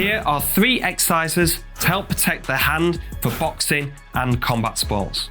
Here are 3 exercises to help protect the hand for boxing and combat sports.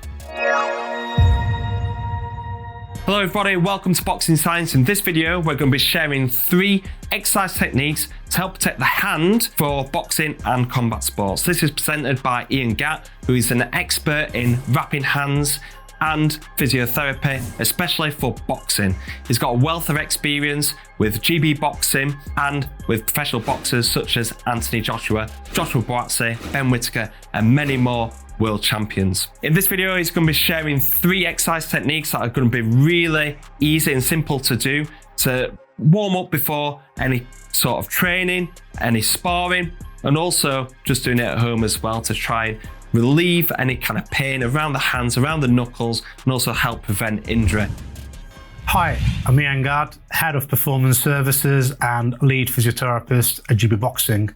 Hello everybody, welcome to Boxing Science. In this video, we're going to be sharing 3 exercise techniques to help protect the hand for boxing and combat sports. This is presented by Ian Gatt, who is an expert in wrapping hands and physiotherapy, especially for boxing. He's got a wealth of experience with GB boxing and with professional boxers such as Anthony Joshua, Joshua Buatsi, Ben Whittaker, and many more world champions. In this video, he's going to be sharing 3 exercise techniques that are going to be really easy and simple to do to warm up before any sort of training, any sparring, and also just doing it at home as well to try and relieve any kind of pain around the hands, around the knuckles, and also help prevent injury. Hi, I'm Ian Gatt, Head of Performance Services and Lead Physiotherapist at GB Boxing,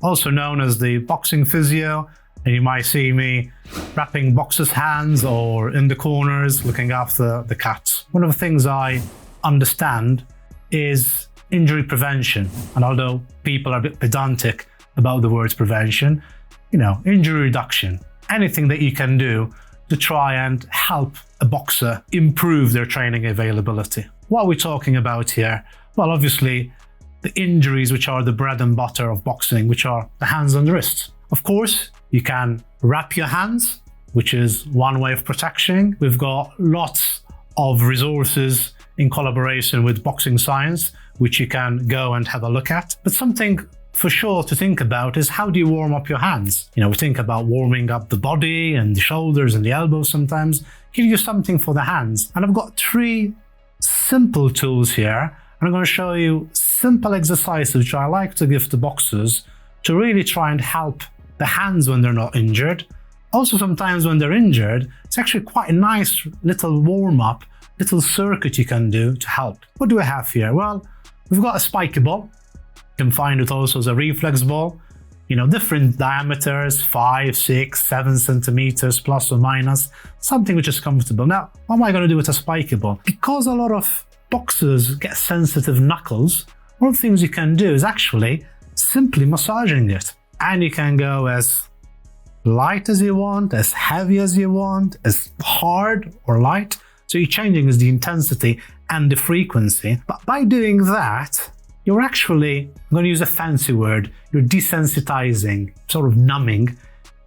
also known as the Boxing Physio, and you might see me wrapping boxers' hands or in the corners looking after the cats. One of the things I understand is injury prevention, and although people are a bit pedantic about the words prevention, injury reduction, anything that you can do to try and help a boxer improve their training availability. What are we talking about here? Well, obviously, the injuries which are the bread and butter of boxing, which are the hands and the wrists. Of course, you can wrap your hands, which is one way of protection. We've got lots of resources in collaboration with Boxing Science, which you can go and have a look at. But something for sure to think about is, how do you warm up your hands? We think about warming up the body and the shoulders and the elbows sometimes. Give you something for the hands. And I've got 3 simple tools here. And I'm going to show you simple exercises which I like to give to boxers to really try and help the hands when they're not injured. Also, sometimes when they're injured, it's actually quite a nice little warm-up, little circuit you can do to help. What do we have here? Well, we've got a spiky ball. You can find it also as a reflex ball, different diameters, 5, 6, 7 centimeters, plus or minus, something which is comfortable. Now, what am I going to do with a spiky ball? Because a lot of boxers get sensitive knuckles, one of the things you can do is actually simply massaging it. And you can go as light as you want, as heavy as you want, as hard or light. So you're changing is the intensity and the frequency. But by doing that, you're actually, I'm going to use a fancy word, you're desensitizing, sort of numbing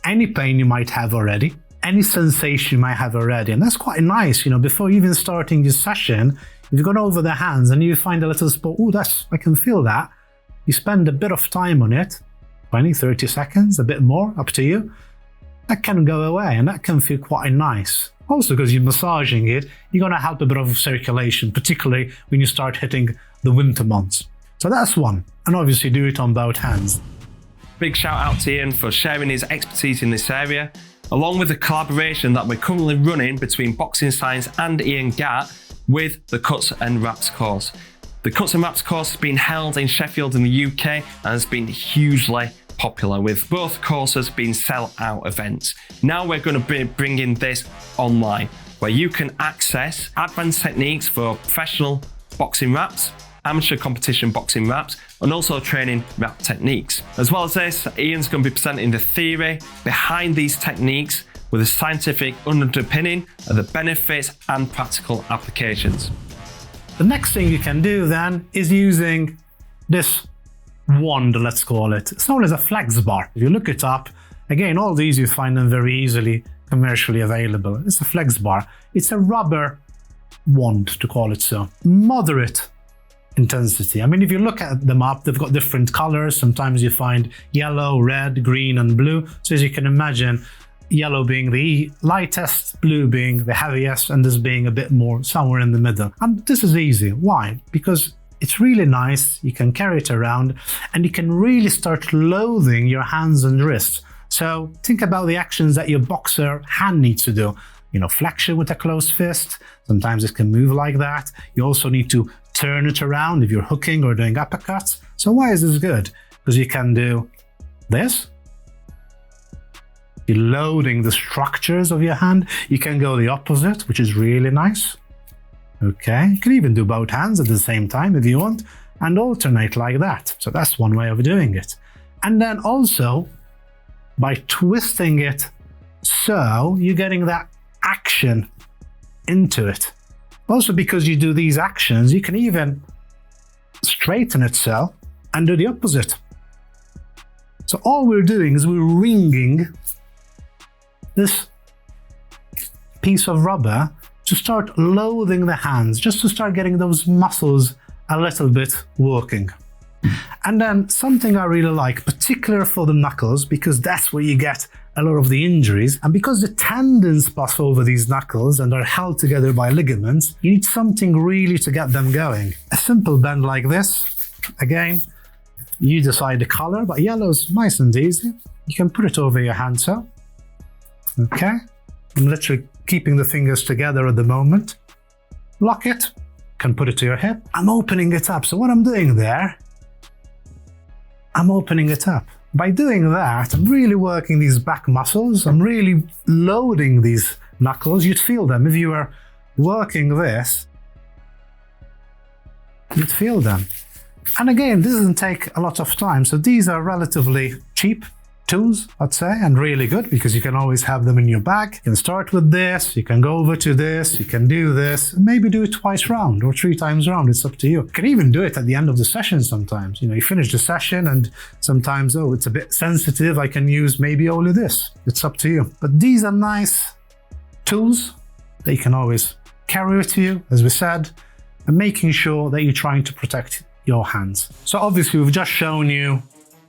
any pain you might have already, any sensation you might have already. And that's quite nice, before even starting this session, if you've gone over the hands and you find a little spot, I can feel that. You spend a bit of time on it, 20, 30 seconds, a bit more, up to you. That can go away and that can feel quite nice. Also, because you're massaging it, you're going to help a bit of circulation, particularly when you start hitting the winter months. So that's one, and obviously do it on both hands. Big shout out to Ian for sharing his expertise in this area, along with the collaboration that we're currently running between Boxing Science and Ian Gatt with the Cuts and Wraps course. The Cuts and Wraps course has been held in Sheffield in the UK and has been hugely popular, with both courses being sell-out events. Now we're going to be bringing this online, where you can access advanced techniques for professional boxing wraps, amateur competition boxing wraps, and also training wrap techniques. As well as this, Ian's going to be presenting the theory behind these techniques with a scientific underpinning of the benefits and practical applications. The next thing you can do then is using this wand, let's call it. It's known as a flex bar. If you look it up, again, all these you find them very easily commercially available. It's a flex bar. It's a rubber wand, to call it so. Moderate intensity. If you look at them up, they've got different colors. Sometimes you find yellow, red, green, and blue. So as you can imagine, yellow being the lightest, blue being the heaviest, and this being a bit more somewhere in the middle. And this is easy. Why? Because it's really nice. You can carry it around and you can really start loading your hands and wrists. So think about the actions that your boxer hand needs to do. Flexion with a closed fist. Sometimes it can move like that. You also need to turn it around if you're hooking or doing uppercuts. So why is this good? Because you can do this. You're loading the structures of your hand. You can go the opposite, which is really nice. Okay, you can even do both hands at the same time if you want, and alternate like that. So that's one way of doing it. And then also, by twisting it so you're getting that action into it. Also, because you do these actions, you can even straighten it so and do the opposite. So all we're doing is we're wringing this piece of rubber to start loading the hands, just to start getting those muscles a little bit working. And then something I really like, particularly for the knuckles, because that's where you get a lot of the injuries, and because the tendons pass over these knuckles and are held together by ligaments, you need something really to get them going. A simple bend like this, again, you decide the color, but yellow's nice and easy. You can put it over your hand so. Okay, I'm literally keeping the fingers together at the moment. Lock it, can put it to your hip. I'm opening it up, so what I'm doing there, I'm opening it up. By doing that, I'm really working these back muscles. I'm really loading these knuckles. You'd feel them. If you were working this, you'd feel them. And again, this doesn't take a lot of time. So these are relatively cheap tools, I'd say, and really good because you can always have them in your bag. You can start with this, you can go over to this, you can do this, maybe do it twice round or 3 times round, it's up to you. You can even do it at the end of the session sometimes. You know, you finish the session and sometimes, oh, it's a bit sensitive, I can use maybe only this. It's up to you. But these are nice tools that you can always carry with you, as we said, and making sure that you're trying to protect your hands. So obviously we've just shown you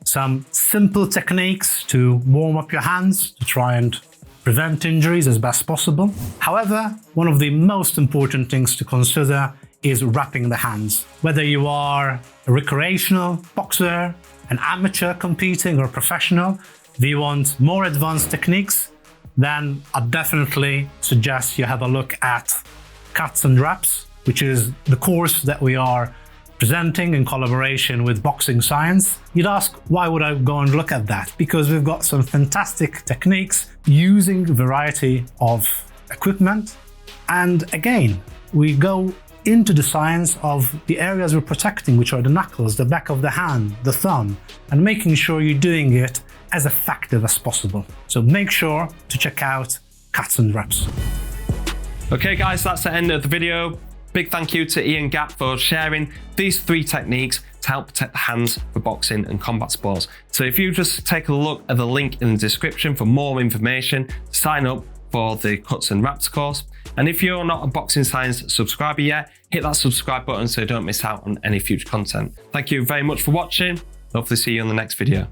some simple techniques to warm up your hands to try and prevent injuries as best possible. However, one of the most important things to consider is wrapping the hands. Whether you are a recreational boxer, an amateur competing, or a professional, if you want more advanced techniques, then I'd definitely suggest you have a look at Cuts and Wraps, which is the course that we are presenting in collaboration with Boxing Science. You'd ask, why would I go and look at that? Because we've got some fantastic techniques using a variety of equipment. And again, we go into the science of the areas we're protecting, which are the knuckles, the back of the hand, the thumb, and making sure you're doing it as effective as possible. So make sure to check out Cuts and Wraps. Okay guys, that's the end of the video. Big thank you to Ian Gatt for sharing these 3 techniques to help protect the hands for boxing and combat sports. So if you just take a look at the link in the description for more information, sign up for the Cuts and Wraps course. And if you're not a Boxing Science subscriber yet, hit that subscribe button so you don't miss out on any future content. Thank you very much for watching. Hopefully see you on the next video.